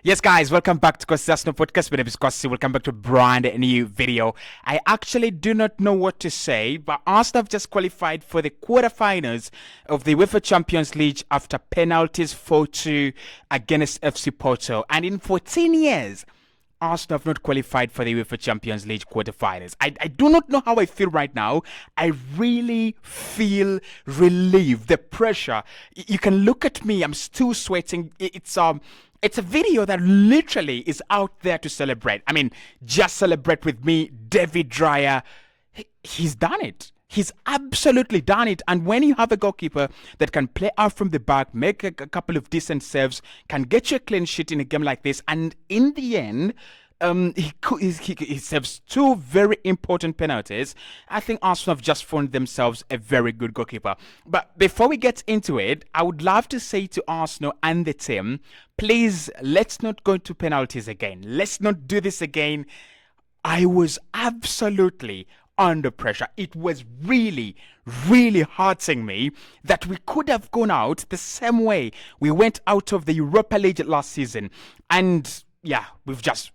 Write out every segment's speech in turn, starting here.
Yes, guys, welcome back to Cossy Podcast. My name is Cossy. Welcome back to a brand new video. I actually do not know what to say, but Arsenal have just qualified for the quarterfinals of the UEFA Champions League after penalties 4-2 against FC Porto. And in 14 years, Arsenal have not qualified for the UEFA Champions League quarterfinals. I do not know how I feel right now. I really feel relieved. The pressure. You can look at me. I'm still sweating. It's a video that literally is out there to celebrate. I mean, just celebrate with me. David Dreyer, he's done it. He's absolutely done it. And when you have a goalkeeper that can play out from the back, make a couple of decent saves, can get you a clean sheet in a game like this, and in the end, he saves two very important penalties. I think Arsenal have just found themselves a very good goalkeeper. But before we get into it, I would love to say to Arsenal and the team, please, let's not go to penalties again. Let's not do this again. I was absolutely under pressure. It was really, really hurting me that we could have gone out the same way we went out of the Europa League last season. And yeah, we've just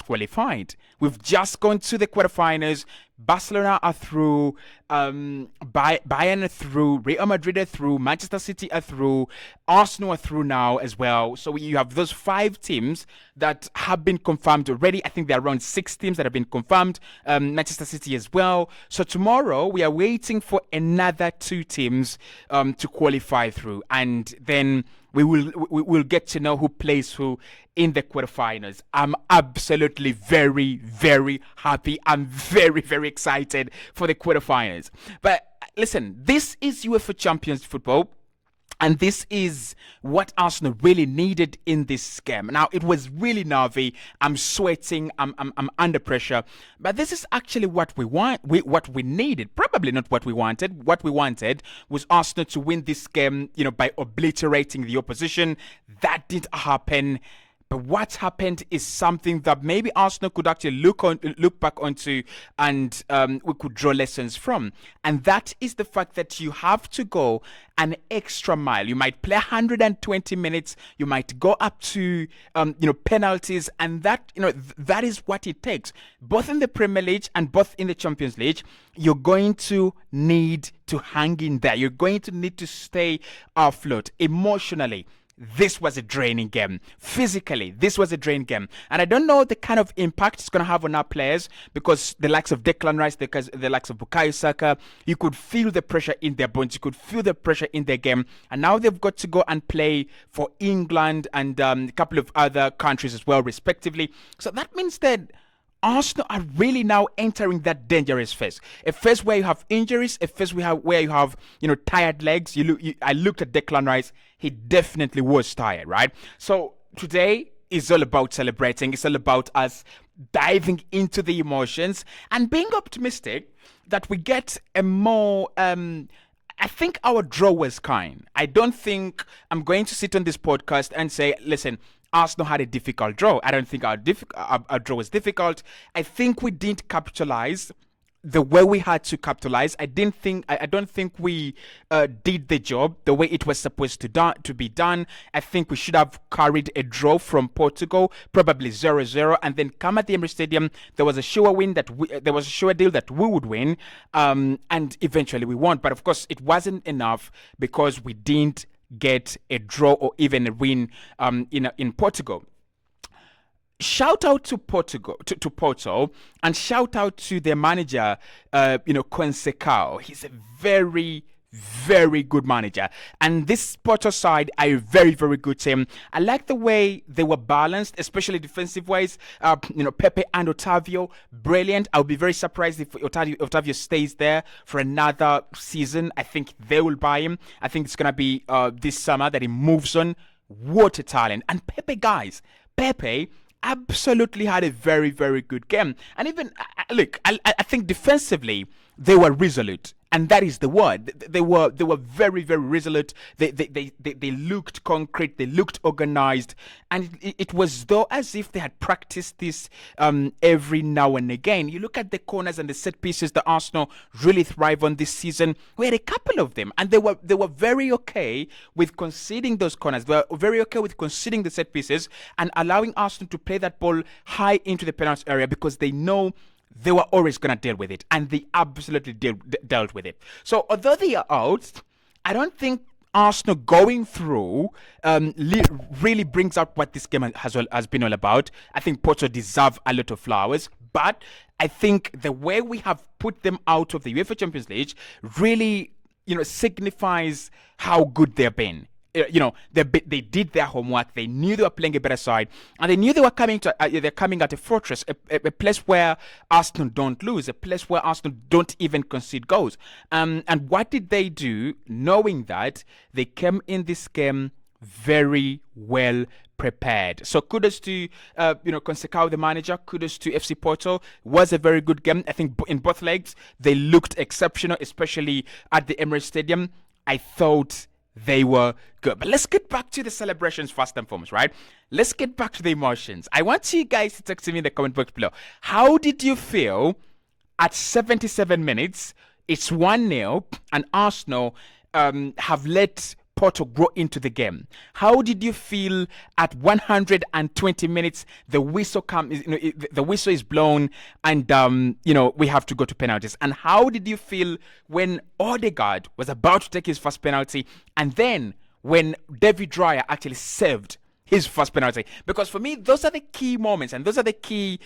qualified. We've just gone to the quarterfinals. Barcelona are through, Bayern are through, Real Madrid are through, Manchester City are through, Arsenal are through now as well. So you have those 5 teams that have been confirmed already. I think there are around 6 teams that have been confirmed, Manchester City as well. So tomorrow we are waiting for another 2 teams to qualify through, and then we will get to know who plays who in the quarterfinals. I'm absolutely very, very happy. I'm very, very excited for the quarterfinals. But listen, this is UEFA Champions football. And this is what Arsenal really needed in this game. Now, it was really nervy. I'm sweating. I'm under pressure. But this is actually what we want. What we needed. Probably not what we wanted. What we wanted was Arsenal to win this game, by obliterating the opposition. That didn't happen. But what happened is something that maybe Arsenal could actually look back onto, and we could draw lessons from. And that is the fact that you have to go an extra mile. You might play 120 minutes. You might go up to penalties, and that is what it takes. Both in the Premier League and both in the Champions League, you're going to need to hang in there. You're going to need to stay afloat emotionally. This was a draining game. Physically, this was a draining game. And I don't know the kind of impact it's going to have on our players, because the likes of Declan Rice, the likes of Bukayo Saka, you could feel the pressure in their bones. You could feel the pressure in their game. And now they've got to go and play for England and a couple of other countries as well, respectively. So that means that Arsenal are really now entering that dangerous phase. A phase where you have injuries, a phase where you have tired legs. I looked at Declan Rice. He definitely was tired, right? So today is all about celebrating. It's all about us diving into the emotions and being optimistic that we get a more I think our draw was kind. I don't think I'm going to sit on this podcast and say, listen, Arsenal had a difficult draw. I don't think our draw was difficult. I think we didn't capitalize the way we had to capitalize. I don't think we did the job the way it was supposed to be done. I think we should have carried a draw from Portugal, probably 0-0, and then come at the Emirates Stadium. There was a sure deal that we would win, and eventually we won. But of course, it wasn't enough because we didn't get a draw or even a win in Portugal. Shout out to Portugal, to Porto, and shout out to their manager, Conceição. He's a very, very good manager. And this Porto side are a very, very good team. I like the way they were balanced, especially defensive wise. Pepe and Otavio, brilliant. I'll be very surprised if Otavio stays there for another season. I think they will buy him. I think it's gonna be this summer that he moves on. What a talent. And Pepe, guys, Pepe absolutely had a very, very good game. And even look, I think defensively they were resolute, and that is the word. They were very very resolute. They looked concrete. They looked organized, and it was though as if they had practiced this every now and again. You look at the corners and the set pieces that Arsenal really thrive on this season. We had a couple of them, and they were very okay with conceding those corners. They were very okay with conceding the set pieces and allowing Arsenal to play that ball high into the penalty area because they know they were always going to deal with it, and they absolutely dealt with it. So although they are out, I don't think Arsenal going through really brings out what this game has been all about. I think Porto deserve a lot of flowers, but I think the way we have put them out of the UEFA Champions League really, signifies how good they've been. They did their homework. They knew they were playing a better side, and they knew they were coming at a fortress, a place where Arsenal don't lose, a place where Arsenal don't even concede goals. And what did they do? Knowing that, they came in this game very well prepared. So kudos to Consecao, the manager. Kudos to FC Porto. It was a very good game. I think in both legs they looked exceptional, especially at the Emirates Stadium. I thought they were good. But let's get back to the celebrations first and foremost, right? Let's get back to the emotions. I want you guys to text me in the comment box below. How did you feel at 77 minutes? It's 1-0 and Arsenal have let Porto grow into the game. How did you feel at 120 minutes? The whistle comes, the whistle is blown, and we have to go to penalties. And how did you feel when Odegaard was about to take his first penalty, and then when David Raya actually saved his first penalty? Because for me, those are the key moments, and those are the key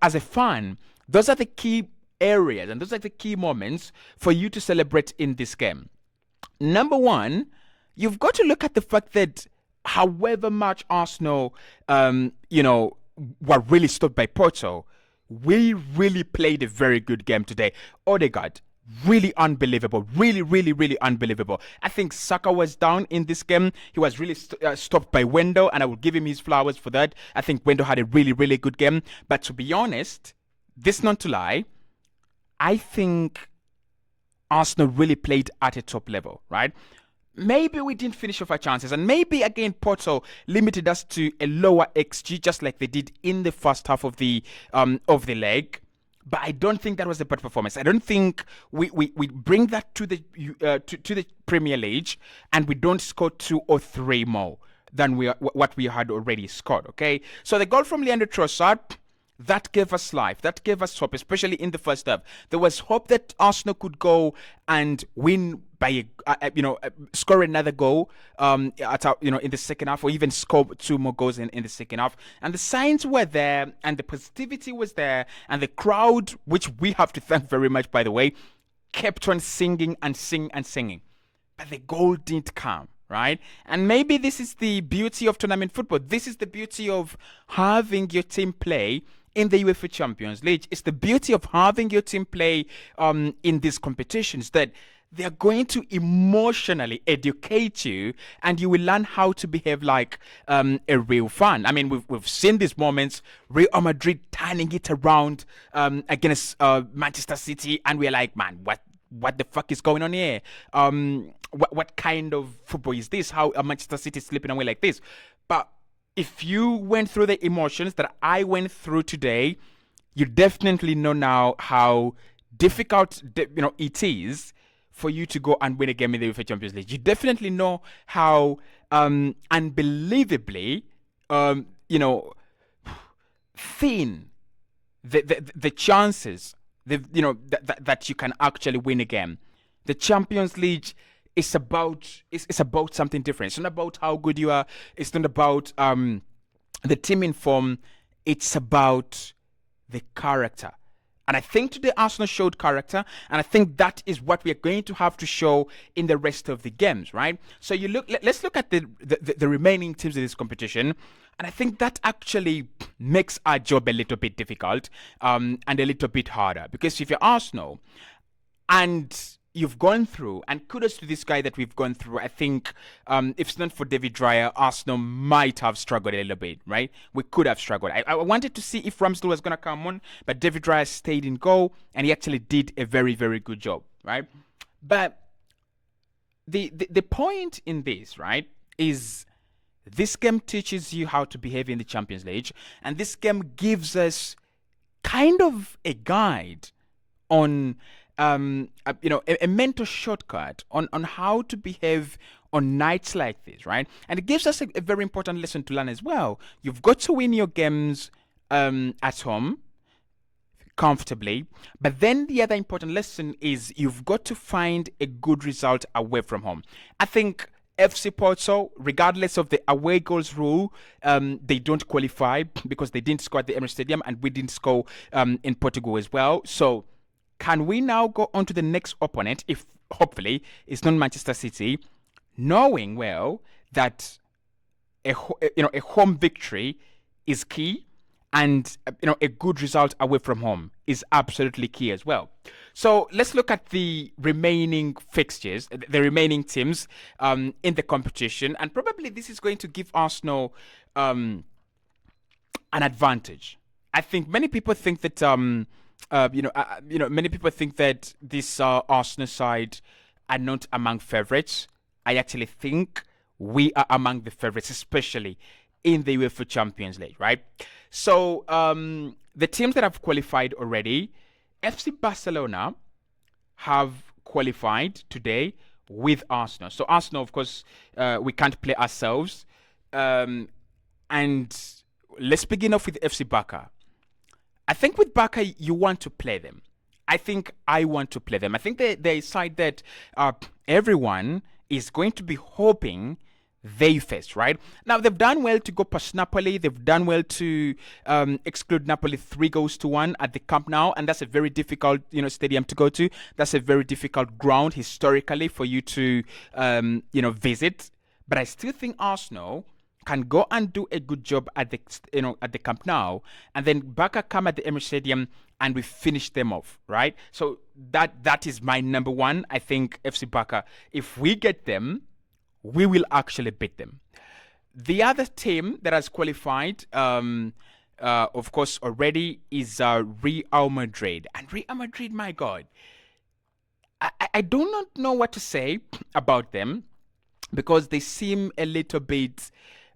as a fan. Those are the key areas, and those are the key moments for you to celebrate in this game. Number one, you've got to look at the fact that however much Arsenal, were really stopped by Porto, we really played a very good game today. Odegaard, really unbelievable. Really, really, really unbelievable. I think Saka was down in this game. He was really stopped by Wendo, and I will give him his flowers for that. I think Wendo had a really, really good game. But to be honest, this not to lie, I think Arsenal really played at a top level, right? Maybe we didn't finish off our chances, and maybe again Porto limited us to a lower XG, just like they did in the first half of the leg. But I don't think that was a bad performance. I don't think we bring that to the Premier League, and we don't score 2 or 3 more than what we had already scored. Okay, so the goal from Leandro Trossard, that gave us life. That gave us hope, especially in the first half. There was hope that Arsenal could go and win by score another goal in the second half, or even score 2 more goals in the second half. And the signs were there, and the positivity was there, and the crowd, which we have to thank very much, by the way, kept on singing and singing. But the goal didn't come. Right? And maybe this is the beauty of tournament football. This is the beauty of having your team play in the UEFA Champions League. It's the beauty of having your team play in these competitions, that they are going to emotionally educate you, and you will learn how to behave like a real fan. I mean, we've seen these moments, Real Madrid turning it around against Manchester City, and we're like, man, what the fuck is going on here? What kind of football is this? How Manchester City is slipping away like this? But if you went through the emotions that I went through today, you definitely know now how difficult it is for you to go and win a game in the UEFA Champions League. You definitely know how unbelievably thin the chances that you can actually win a game. The Champions League is about something different. It's not about how good you are. It's not about the team in form. It's about the character. And I think today Arsenal showed character, and I think that is what we are going to have to show in the rest of the games, right? So let's look at the remaining teams in this competition, and I think that actually makes our job a little bit difficult and a little bit harder, because if you're Arsenal and you've gone through, and kudos to this guy that we've gone through. I think if it's not for David Raya, Arsenal might have struggled a little bit, right? We could have struggled. I wanted to see if Ramsdale was going to come on, but David Raya stayed in goal, and he actually did a very, very good job, right? But the point in this, right, is this game teaches you how to behave in the Champions League, and this game gives us kind of a guide on a mental shortcut on how to behave on nights like this, right? And it gives us a very important lesson to learn as well. You've got to win your games at home comfortably, but then the other important lesson is you've got to find a good result away from home. I think FC Porto, regardless of the away goals rule, they don't qualify because they didn't score at the Emirates Stadium, and we didn't score in Portugal as well. So can we now go on to the next opponent, if hopefully it's not Manchester City, knowing well that a home victory is key, and a good result away from home is absolutely key as well. So let's look at the remaining fixtures, the remaining teams in the competition, and probably this is going to give Arsenal an advantage. I think many people think that many people think that this Arsenal side are not among favourites. I actually think we are among the favourites, especially in the UEFA Champions League, right? So the teams that have qualified already, FC Barcelona have qualified today with Arsenal. So Arsenal, of course, we can't play ourselves. And let's begin off with FC Barca. I think with Barca, you want to play them. I think I want to play them. I think they're a side that everyone is going to be hoping they face, right? Now, they've done well to go past Napoli. They've done well to exclude Napoli 3-1 at the Camp Nou, and that's a very difficult, stadium to go to. That's a very difficult ground historically for you to, visit. But I still think Arsenal can go and do a good job at the Camp Nou, and then Barca come at the Emirates Stadium and we finish them off, right? So that is my number one. I think FC Barca, if we get them, we will actually beat them. The other team that has qualified, of course, already is Real Madrid. And Real Madrid, my God, I do not know what to say about them because they seem a little bit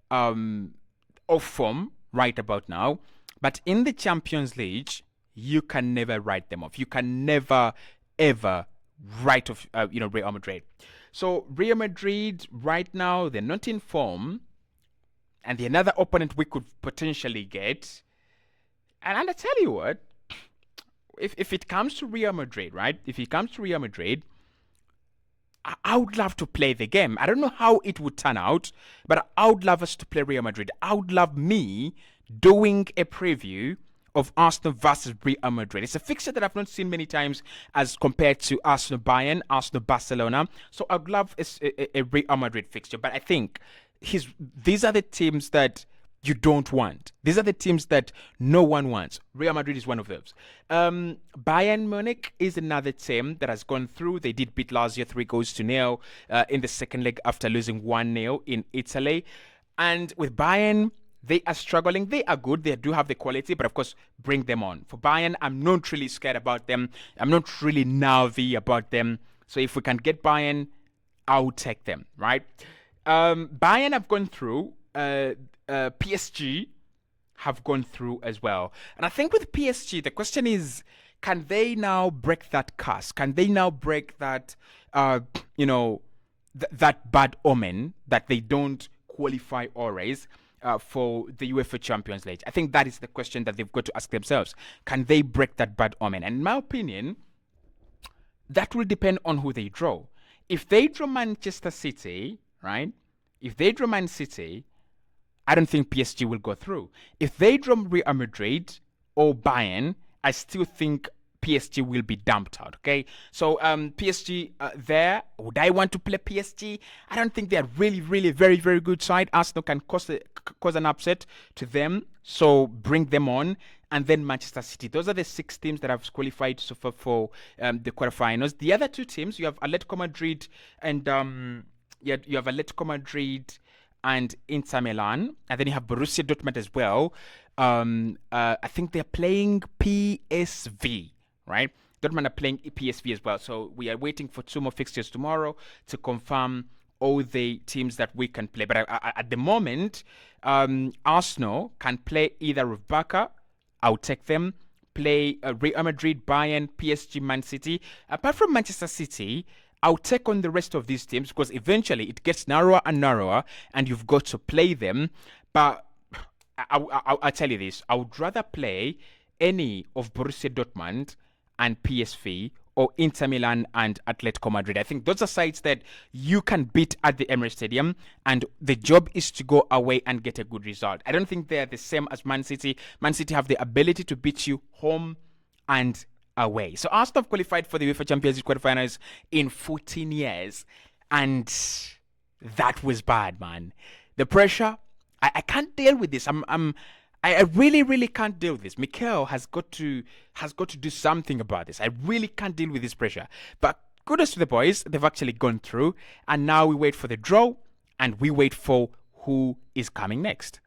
off form right about now. But in the Champions League, you can never write them off. You can never, ever write off, Real Madrid. So Real Madrid right now, they're not in form, and the another opponent we could potentially get. And I tell you what, if it comes to Real Madrid, right? If it comes to Real Madrid, I would love to play the game. I don't know how it would turn out, but I would love us to play Real Madrid. I would love me doing a preview of Arsenal versus Real Madrid. It's a fixture that I've not seen many times as compared to Arsenal Bayern, Arsenal Barcelona. So I'd love a Real Madrid fixture. But I think these are the teams that you don't want. These are the teams that no one wants. Real Madrid is one of those. Bayern Munich is another team that has gone through. They did beat Lazio 3-0 in the second leg after losing 1-0 in Italy. And with Bayern, they are struggling. They are good. They do have the quality, but of course, bring them on. For Bayern, I'm not really scared about them. I'm not really nervy about them. So if we can get Bayern, I'll take them, right? Bayern have gone through. PSG have gone through as well. And I think with PSG, the question is, can they now break that curse? Can they now break that, that bad omen that they don't qualify always? For the UEFA Champions League? I think that is the question that they've got to ask themselves. Can they break that bad omen? And in my opinion, that will depend on who they draw. If they draw Manchester City, right? If they draw Man City, I don't think PSG will go through. If they draw Real Madrid or Bayern, I still think PSG will be dumped out, okay? So PSG there, would I want to play PSG? I don't think they're really, really very, very good side. Arsenal can cause an upset to them, so bring them on. and then Manchester City. Those are the 6 teams that have qualified so far for the quarterfinals. The other 2 teams, you have Atletico Madrid and you have Atletico Madrid and Inter Milan, and then you have Borussia Dortmund as well. I think they're playing PSV, right? Dortmund are playing PSV as well. So we are waiting for 2 more fixtures tomorrow to confirm all the teams that we can play. But at the moment, Arsenal can play either with Barca. I'll take them. Play Real Madrid, Bayern, PSG, Man City. Apart from Manchester City, I'll take on the rest of these teams because eventually it gets narrower and narrower and you've got to play them. But I'll tell you this. I would rather play any of Borussia Dortmund and PSV or Inter Milan and Atletico Madrid. I think those are sides that you can beat at the Emirates Stadium, and the job is to go away and get a good result. I don't think they're the same as Man City. Man City have the ability to beat you home and away. So Arsenal have qualified for the UEFA Champions League quarterfinals in 14 years, and that was bad, man. The pressure, I can't deal with this. I really, really can't deal with this. Mikel has got to do something about this. I really can't deal with this pressure. But kudos to the boys. They've actually gone through. And now we wait for the draw and we wait for who is coming next.